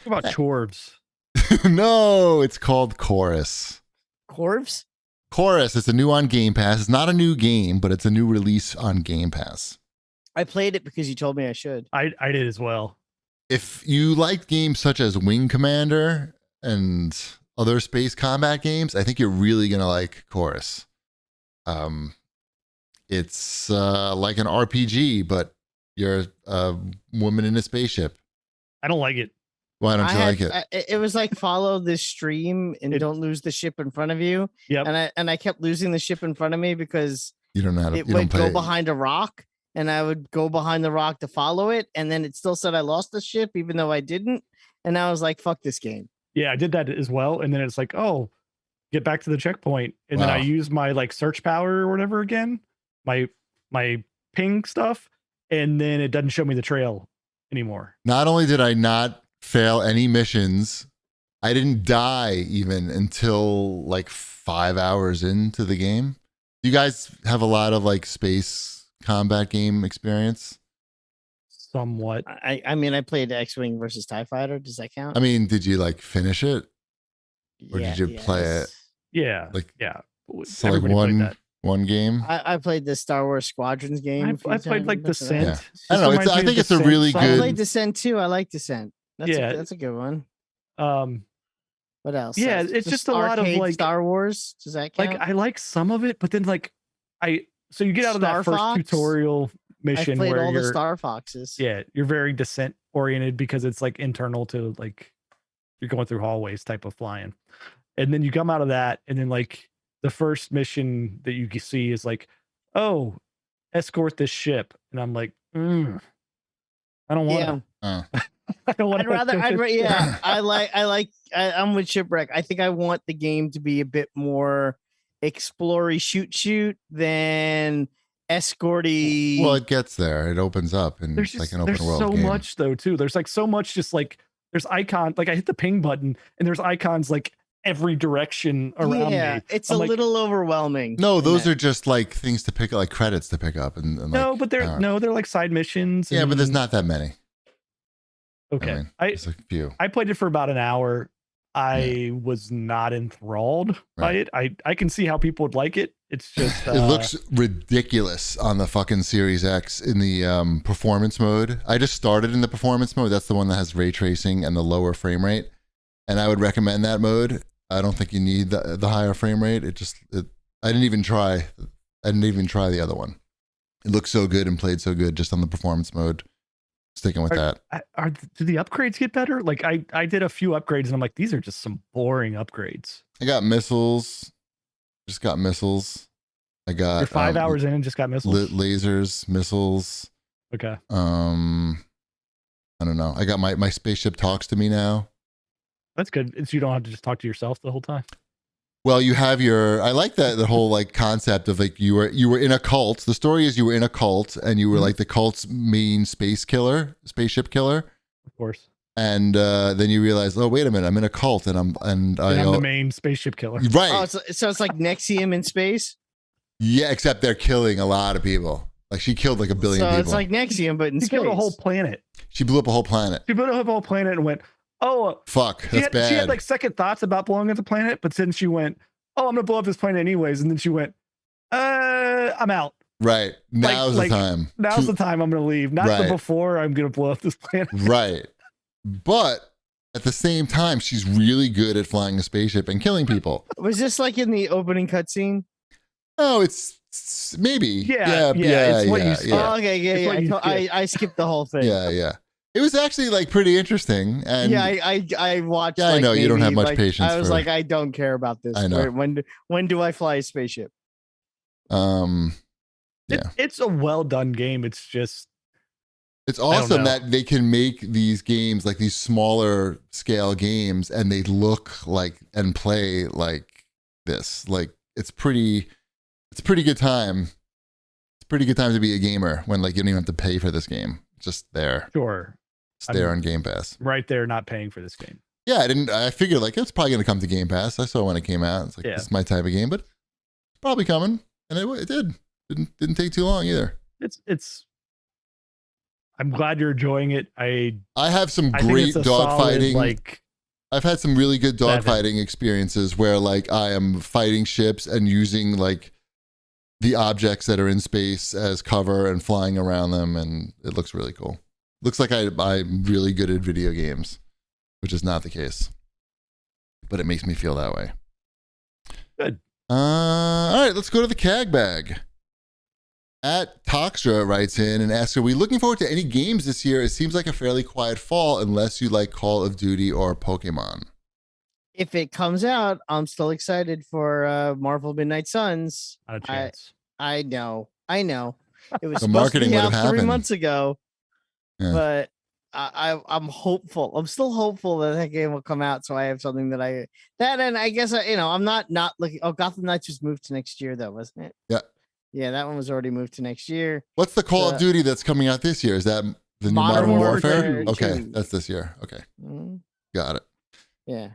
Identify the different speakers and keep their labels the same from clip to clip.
Speaker 1: What about Chorvs?
Speaker 2: No, it's called Chorus.
Speaker 3: Chorvs?
Speaker 2: Chorus. It's a new on Game Pass. It's not a new game, but it's a new release on Game Pass.
Speaker 3: I played it because you told me I should.
Speaker 1: I did as well.
Speaker 2: If you like games such as Wing Commander and other space combat games, I think you're really gonna like Chorus. It's like an RPG, but you're a woman in a spaceship.
Speaker 1: I don't like it.
Speaker 2: Why don't you like it?
Speaker 3: It was like follow this stream and don't lose the ship in front of you.
Speaker 1: Yep.
Speaker 3: And I kept losing the ship in front of me because
Speaker 2: You don't know how to.
Speaker 3: it
Speaker 2: You
Speaker 3: would
Speaker 2: don't
Speaker 3: go
Speaker 2: play.
Speaker 3: behind a rock, and I would go behind the rock to follow it, and then it still said I lost the ship, even though I didn't. And I was like, "Fuck this game."
Speaker 1: Yeah, I did that as well. And then it's like, oh, get back to the checkpoint. And then I use my like search power or whatever again, my ping stuff, and then it doesn't show me the trail anymore.
Speaker 2: Not only did I not fail any missions, I didn't die even until like 5 hours into the game. You guys have a lot of like space combat game experience?
Speaker 1: Somewhat.
Speaker 3: I mean, I played X-Wing versus TIE Fighter. Does that count?
Speaker 2: I mean, did you like finish it? Or did you play it?
Speaker 1: Yeah.
Speaker 2: Like,
Speaker 1: yeah.
Speaker 2: So like one game?
Speaker 3: I played the Star Wars Squadrons game.
Speaker 1: I played like Descent.
Speaker 2: Yeah. I don't know. I think it's a really good.
Speaker 3: I played Descent too. I like Descent. That's a good one. What else?
Speaker 1: Yeah, it's just a lot of like
Speaker 3: Star Wars. Does that count?
Speaker 1: Like I like some of it, but then like so you get out of that first tutorial mission
Speaker 3: I played
Speaker 1: where
Speaker 3: all
Speaker 1: you're
Speaker 3: the Star Foxes.
Speaker 1: Yeah, you're very Descent oriented because it's like internal to like you're going through hallways type of flying. And then you come out of that, and then like the first mission that you see is like, oh, escort this ship. And I'm like, I don't want to. I don't want
Speaker 3: I'm with Shipwreck. I think I want the game to be a bit more explory shoot than escorty.
Speaker 2: Well, it gets there. It opens up and it's like an open world
Speaker 1: so
Speaker 2: game.
Speaker 1: much though too. There's like so much just like there's icons. Like I hit the ping button and there's icons like every direction around me.
Speaker 3: It's a little overwhelming.
Speaker 2: No, those are just like things to pick, like credits to pick up. And
Speaker 1: no,
Speaker 2: like,
Speaker 1: but they're like side missions.
Speaker 2: Yeah, but there's not that many.
Speaker 1: Okay.
Speaker 2: There's a few.
Speaker 1: I played it for about an hour. I was not enthralled by it. I can see how people would like it. It's just
Speaker 2: it looks ridiculous on the fucking Series X in the performance mode. I just started in the performance mode. That's the one that has ray tracing and the lower frame rate. And I would recommend that mode. I don't think you need the higher frame rate. I didn't even try the other one. It looked so good and played so good just on the performance mode. Sticking with that.
Speaker 1: Do the upgrades get better? Like I did a few upgrades and I'm like, these are just some boring upgrades.
Speaker 2: I got missiles. Just got missiles. I got.
Speaker 1: You're 5 hours in and just got missiles.
Speaker 2: Lasers, missiles.
Speaker 1: Okay.
Speaker 2: I don't know. I got my spaceship talks to me now.
Speaker 1: That's good. It's you don't have to just talk to yourself the whole time.
Speaker 2: Well, you have I like that the whole like concept of like you were in a cult. The story is you were in a cult and you were like the cult's main spaceship killer.
Speaker 1: Of course.
Speaker 2: And then you realize, oh wait a minute, I'm in a cult and I'm
Speaker 1: the main spaceship killer.
Speaker 2: Right.
Speaker 3: Oh, so it's like Nexium in space?
Speaker 2: Yeah, except they're killing a lot of people. Like she killed like 1 billion people.
Speaker 3: So it's like Nexium, but in space.
Speaker 1: She killed a whole planet.
Speaker 2: She blew up a whole planet.
Speaker 1: She blew up a whole planet and went, oh,
Speaker 2: fuck, that's bad.
Speaker 1: She had like second thoughts about blowing up the planet, but then she went, oh, I'm gonna blow up this planet anyways. And then she went, I'm out.
Speaker 2: Right. Now's the time.
Speaker 1: Now's the time I'm gonna leave. Not the before I'm gonna blow up this planet.
Speaker 2: Right. But at the same time, she's really good at flying a spaceship and killing people.
Speaker 3: Was this like in the opening cutscene?
Speaker 2: Oh, it's maybe. Yeah.
Speaker 1: It's what you
Speaker 3: saw. Oh, okay, I skipped the whole thing.
Speaker 2: Yeah. It was actually like pretty interesting. And
Speaker 3: I watched.
Speaker 2: Yeah, I know you don't have much patience.
Speaker 3: I was like, I don't care about this.
Speaker 2: I know.
Speaker 3: When do I fly a spaceship?
Speaker 1: It's a well done game. It's just.
Speaker 2: It's awesome that they can make these games like these smaller scale games and they look like and play like this. Like it's a pretty good time. It's a pretty good time to be a gamer when like you don't even have to pay for this game. It's just there.
Speaker 1: Sure.
Speaker 2: It's there on Game Pass.
Speaker 1: Right there, not paying for this game.
Speaker 2: Yeah, I figured like it's probably gonna come to Game Pass. I saw when it came out. It's like this is my type of game, but it's probably coming. And it did. Didn't take too long either.
Speaker 1: It's I'm glad you're enjoying it.
Speaker 2: I have some
Speaker 1: I think
Speaker 2: great
Speaker 1: it's a solid,
Speaker 2: dogfighting.
Speaker 1: like,
Speaker 2: I've had some really good
Speaker 1: 7.
Speaker 2: dogfighting experiences where like I am fighting ships and using like the objects that are in space as cover and flying around them, and it looks really cool. Looks like I'm really good at video games, which is not the case, but it makes me feel that way.
Speaker 1: Good.
Speaker 2: All right, let's go to the CAG bag. At Toxtra writes in and asks, are we looking forward to any games this year? It seems like a fairly quiet fall unless you like Call of Duty or Pokemon.
Speaker 3: If it comes out, I'm still excited for Marvel Midnight Suns.
Speaker 1: Not a chance.
Speaker 3: I know. It was
Speaker 2: The
Speaker 3: supposed to
Speaker 2: marketing
Speaker 3: be
Speaker 2: would
Speaker 3: out
Speaker 2: have
Speaker 3: 3
Speaker 2: happened.
Speaker 3: months ago,
Speaker 2: Yeah.
Speaker 3: but I'm hopeful. I'm still hopeful that game will come out, so I have something and I guess I'm not looking. Oh, Gotham Knights was moved to next year, though, wasn't it?
Speaker 2: Yeah.
Speaker 3: Yeah, that one was already moved to next year.
Speaker 2: What's the Call of Duty that's coming out this year? Is that the new Modern Warfare?
Speaker 3: 2.
Speaker 2: Okay, that's this year. Okay, got it.
Speaker 3: Yeah.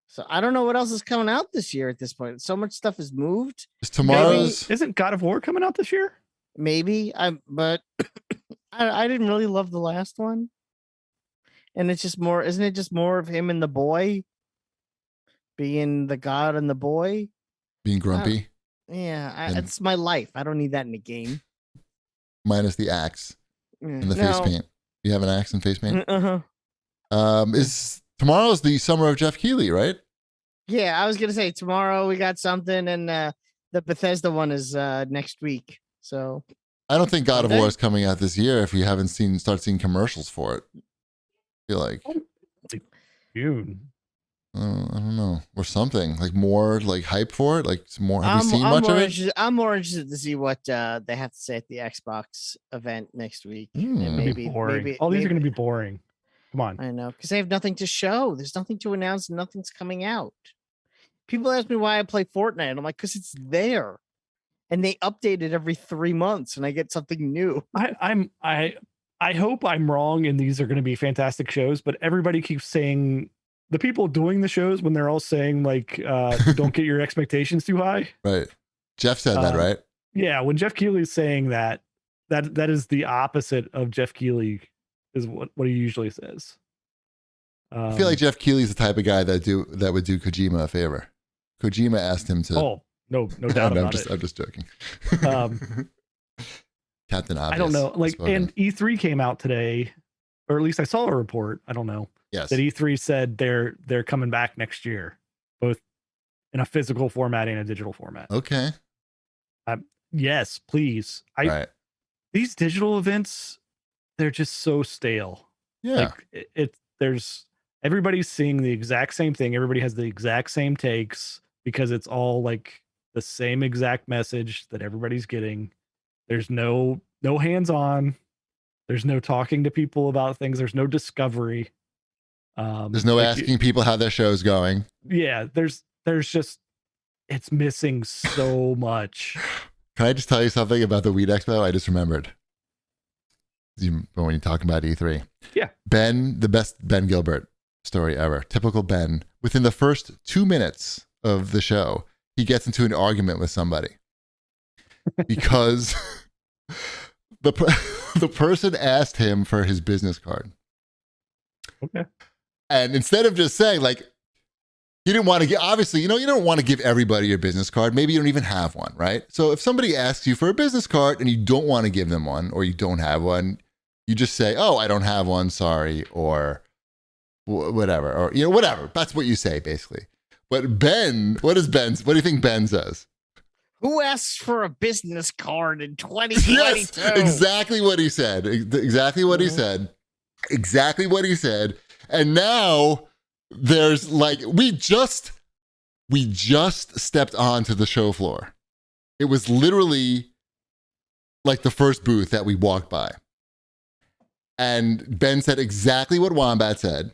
Speaker 3: So I don't know what else is coming out this year at this point. So much stuff is moved.
Speaker 2: Is tomorrow's?
Speaker 1: Isn't God of War coming out this year?
Speaker 3: Maybe but I didn't really love the last one. And it's just more, isn't it just more of him and the boy being the god and the boy
Speaker 2: Being grumpy?
Speaker 3: It's my life. I don't need that in a game.
Speaker 2: Minus the axe and the face paint. You have an axe and face paint? Is tomorrow's the summer of Jeff Keighley, right?
Speaker 3: Yeah, I was gonna say tomorrow we got something, and the Bethesda one is next week. So
Speaker 2: I don't think God of War is coming out this year if you haven't start seeing commercials for it. I feel like
Speaker 1: June.
Speaker 2: I don't know, or something like more like hype for it. Like some more. Have you seen much of it?
Speaker 3: I'm more interested to see what they have to say at the Xbox event next week. And
Speaker 1: maybe boring. All these are going to be boring. Come on.
Speaker 3: I know, because they have nothing to show. There's nothing to announce. Nothing's coming out. People ask me why I play Fortnite. I'm like, because it's there, and they update it every 3 months, and I get something new.
Speaker 1: I hope I'm wrong, and these are going to be fantastic shows. But everybody keeps saying. The people doing the shows, when they're all saying like, don't get your expectations too high.
Speaker 2: Right. Jeff said that, right?
Speaker 1: Yeah. When Jeff Keighley is saying that is the opposite of Jeff Keighley is what he usually says.
Speaker 2: I feel like Jeff Keighley's the type of guy that would do Kojima a favor. Kojima asked him to.
Speaker 1: Oh, no doubt about it.
Speaker 2: I'm just joking. Captain Obvious.
Speaker 1: I don't know. Like,
Speaker 2: spoken.
Speaker 1: and E3 came out today, or at least I saw a report. I don't know.
Speaker 2: Yes.
Speaker 1: That E3 said they're coming back next year, both in a physical format and a digital format.
Speaker 2: Okay.
Speaker 1: Yes, please.
Speaker 2: Right.
Speaker 1: These digital events, they're just so stale.
Speaker 2: Yeah.
Speaker 1: Like there's everybody's seeing the exact same thing. Everybody has the exact same takes because it's all like the same exact message that everybody's getting. There's no hands-on. There's no talking to people about things. There's no discovery.
Speaker 2: There's no asking people how their show's going.
Speaker 1: Yeah, there's just it's missing so much.
Speaker 2: Can I just tell you something about the Weed Expo? I just remembered. When you talk about E3.
Speaker 1: Yeah.
Speaker 2: Ben, the best Ben Gilbert story ever. Typical Ben. Within the first 2 minutes of the show, he gets into an argument with somebody. Because the person asked him for his business card.
Speaker 1: Okay.
Speaker 2: And instead of just saying, like, you didn't want to get, obviously, you don't want to give everybody your business card. Maybe you don't even have one, right? So if somebody asks you for a business card and you don't want to give them one, or you don't have one, you just say, oh, I don't have one, sorry, or whatever, or, whatever. That's what you say, basically. But Ben, what do you think Ben says?
Speaker 3: Who asks for a business card in 2022?
Speaker 2: Yes, exactly what he said. Exactly what he said. Exactly what he said. And now there's like, we just stepped onto the show floor. It was literally like the first booth that we walked by. And Ben said exactly what Wombat said.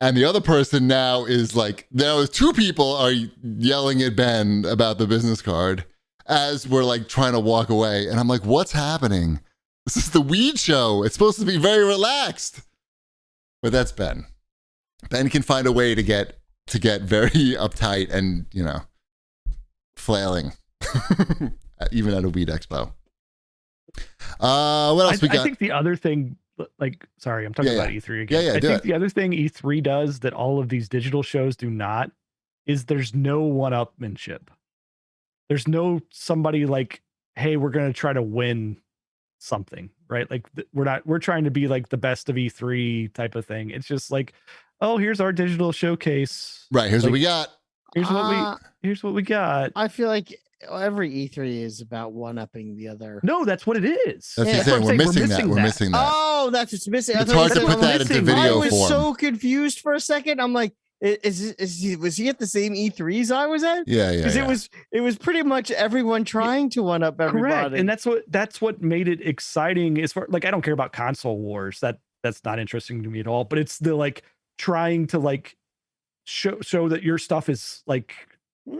Speaker 2: And the other person now is like, now 2 people are yelling at Ben about the business card as we're like trying to walk away. And I'm like, what's happening? This is the weed show. It's supposed to be very relaxed. But that's Ben. Ben can find a way to get very uptight and, flailing, even at a weed expo. What else we got?
Speaker 1: I think the other thing like, sorry, I'm talking
Speaker 2: Yeah,
Speaker 1: about
Speaker 2: yeah.
Speaker 1: E3 again.
Speaker 2: Yeah,
Speaker 1: I
Speaker 2: do
Speaker 1: think
Speaker 2: it.
Speaker 1: the other thing E3 does that all of these digital shows do not is there's no one-upmanship. There's no somebody like, hey, we're going to try to win something, right? Like we're trying to be like the best of E3 type of thing. It's just like, oh, here's our digital showcase.
Speaker 2: Right. Here's
Speaker 1: like,
Speaker 2: what we got.
Speaker 1: Here's what we got.
Speaker 3: I feel like every E3 is about one-upping the other.
Speaker 1: No, that's what it is.
Speaker 2: That's
Speaker 3: Yeah.
Speaker 2: what I'm saying.
Speaker 1: what
Speaker 2: We're missing that. We're missing that.
Speaker 3: Oh, that's what's missing.
Speaker 2: It's hard to put that into video
Speaker 3: I was
Speaker 2: form.
Speaker 3: so confused for a second. I'm like, was he at the same E3s I was at?
Speaker 2: Yeah.
Speaker 3: Because it was pretty much everyone trying to one up everybody.
Speaker 1: Correct. And that's what made it exciting. As far like, I don't care about console wars. That's not interesting to me at all. But it's the like trying to like show that your stuff is like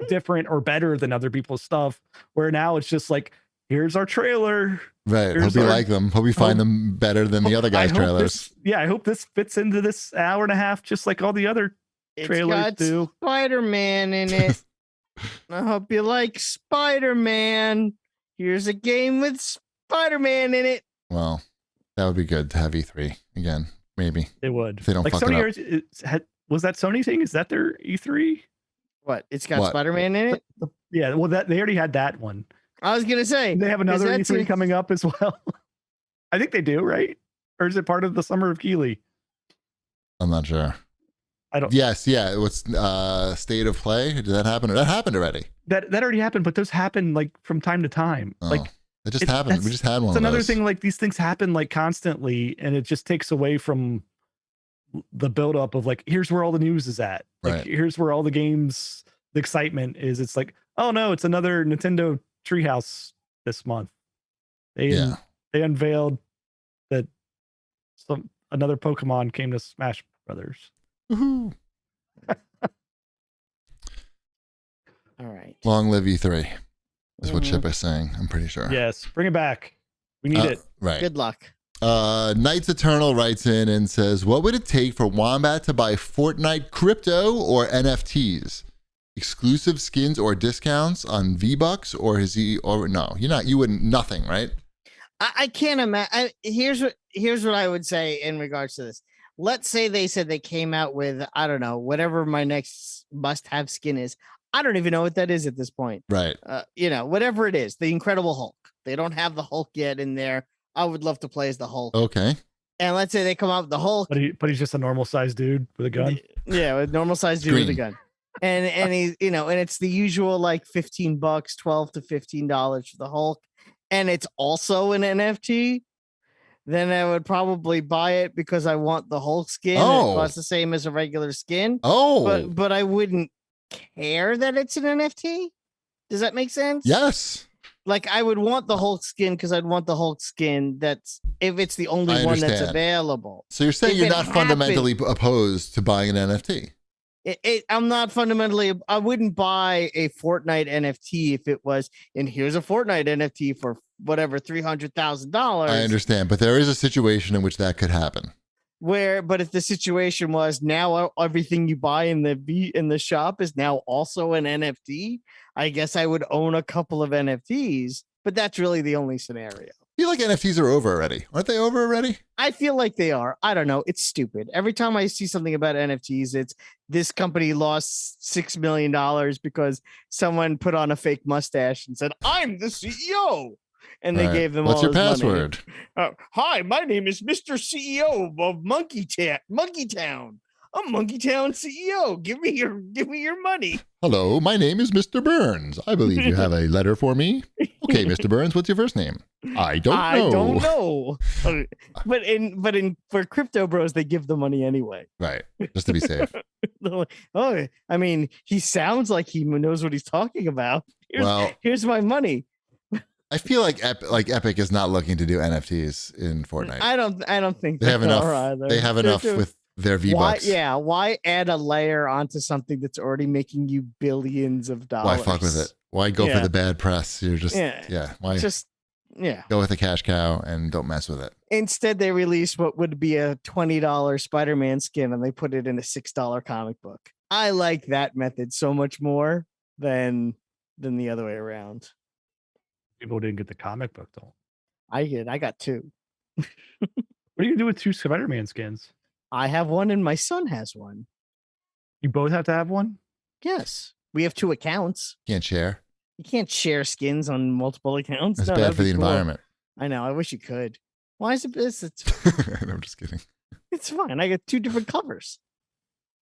Speaker 1: different or better than other people's stuff. Where now it's just like, here's our trailer.
Speaker 2: Right. Hope you like them. Hope you find them better than the other guys' trailers.
Speaker 1: I hope this fits into this hour and a half, just like all the other trailers do.
Speaker 3: Spider-Man in it. I hope you like Spider-Man. Here's a game with Spider-Man in it.
Speaker 2: Well, that would be good to have E3 again. Maybe
Speaker 1: it would.
Speaker 2: If they don't
Speaker 1: like
Speaker 2: fuck
Speaker 1: Sony it up. Was that Sony thing? Is that their E3?
Speaker 3: What? It's got Spider-Man in it?
Speaker 1: Yeah. Well, they already had that one.
Speaker 3: I was gonna say
Speaker 1: they have another E3 coming up as well. I think they do, right? Or is it part of the Summer of Keighley?
Speaker 2: I'm not sure.
Speaker 1: I don't.
Speaker 2: Yes, yeah. What's State of Play? Did that happen? That happened already.
Speaker 1: That already happened, but those happen like from time to time.
Speaker 2: Oh,
Speaker 1: like
Speaker 2: it just happened. We just had one.
Speaker 1: It's another
Speaker 2: those.
Speaker 1: thing. Like these things happen like constantly, and it just takes away from the buildup of like, here's where all the news is at. Like here's where all the games, the excitement is. It's like, oh no, it's another Nintendo Treehouse this month. They unveiled that another Pokemon came to Smash Brothers.
Speaker 2: Woohoo.
Speaker 3: All right.
Speaker 2: Long live E3 is what Chip is saying. I'm pretty sure.
Speaker 1: Yes, bring it back. We need it.
Speaker 2: Right.
Speaker 3: Good luck.
Speaker 2: Knights Eternal writes in and says, what would it take for Wombat to buy Fortnite crypto or NFTs? Exclusive skins or discounts on V-Bucks, or is he, or no, you wouldn't, nothing, right?
Speaker 3: I can't imagine. Here's what I would say in regards to this. Let's say they said they came out with, I don't know, whatever my next must-have skin is. I don't even know what that is at this point.
Speaker 2: Right.
Speaker 3: Whatever it is, the Incredible Hulk. They don't have the Hulk yet in there. I would love to play as the Hulk.
Speaker 2: Okay.
Speaker 3: And let's say they come out with the Hulk.
Speaker 1: But he's just a normal sized dude with a gun.
Speaker 3: Yeah, a normal sized dude with a gun. And he's, and it's the usual like $15, $12 to $15 for the Hulk. And it's also an NFT. Then I would probably buy it because I want the Hulk skin.
Speaker 2: Oh.
Speaker 3: It costs the same as a regular skin.
Speaker 2: Oh.
Speaker 3: But I wouldn't care that it's an NFT. Does that make sense?
Speaker 2: Yes.
Speaker 3: Like I would want the Hulk skin because I'd want the Hulk skin. That's if it's the only one that's available.
Speaker 2: So you're saying you're not fundamentally opposed to buying an NFT?
Speaker 3: I'm not fundamentally. I wouldn't buy a Fortnite NFT if it was. And here's a Fortnite NFT for whatever $300,000.
Speaker 2: I understand, but there is a situation in which that could happen.
Speaker 3: But if the situation was now everything you buy in the shop is now also an NFT, I guess I would own a couple of NFTs, but that's really the only scenario.
Speaker 2: I feel like NFTs are over already. Aren't they over already?
Speaker 3: I feel like they are. I don't know. It's stupid. Every time I see something about NFTs, it's this company lost $6 million because someone put on a fake mustache and said, I'm the CEO. And they gave them
Speaker 2: What's
Speaker 3: all
Speaker 2: your
Speaker 3: his
Speaker 2: password?
Speaker 3: Money. Hi, my name is Mr. CEO of Monkey Town. I'm Monkey Town CEO. Give me your money.
Speaker 2: Hello, my name is Mr. Burns. I believe you have a letter for me. Okay, Mr. Burns, what's your first name? I don't know.
Speaker 3: But for Crypto Bros, they give the money anyway.
Speaker 2: Right, just to be safe.
Speaker 3: Oh, I mean, he sounds like he knows what he's talking about. Here's my money.
Speaker 2: I feel like Epic is not looking to do NFTs in Fortnite.
Speaker 3: I don't think
Speaker 2: they have enough. Either. They have enough with their V-Bucks.
Speaker 3: Why add a layer onto something that's already making you billions of dollars?
Speaker 2: Why fuck with it? Why go for the bad press? You're just why go with a cash cow and don't mess with it.
Speaker 3: Instead, they released what would be a $20 Spider-Man skin and they put it in a $6 comic book. I like that method so much more than the other way around.
Speaker 1: People didn't get the comic book though.
Speaker 3: I did. I got two.
Speaker 1: What do you do with 2 Spider-Man skins?
Speaker 3: I have one and my son has one.
Speaker 1: You both have to have one?
Speaker 3: Yes. We have 2 accounts.
Speaker 2: Can't share.
Speaker 3: You can't share skins on multiple accounts.
Speaker 2: It's
Speaker 3: No,
Speaker 2: bad
Speaker 3: that'd
Speaker 2: for
Speaker 3: be
Speaker 2: the
Speaker 3: cool.
Speaker 2: environment.
Speaker 3: I know. I wish you could. Why is it?
Speaker 2: I'm just kidding.
Speaker 3: It's fine. I got 2 different covers.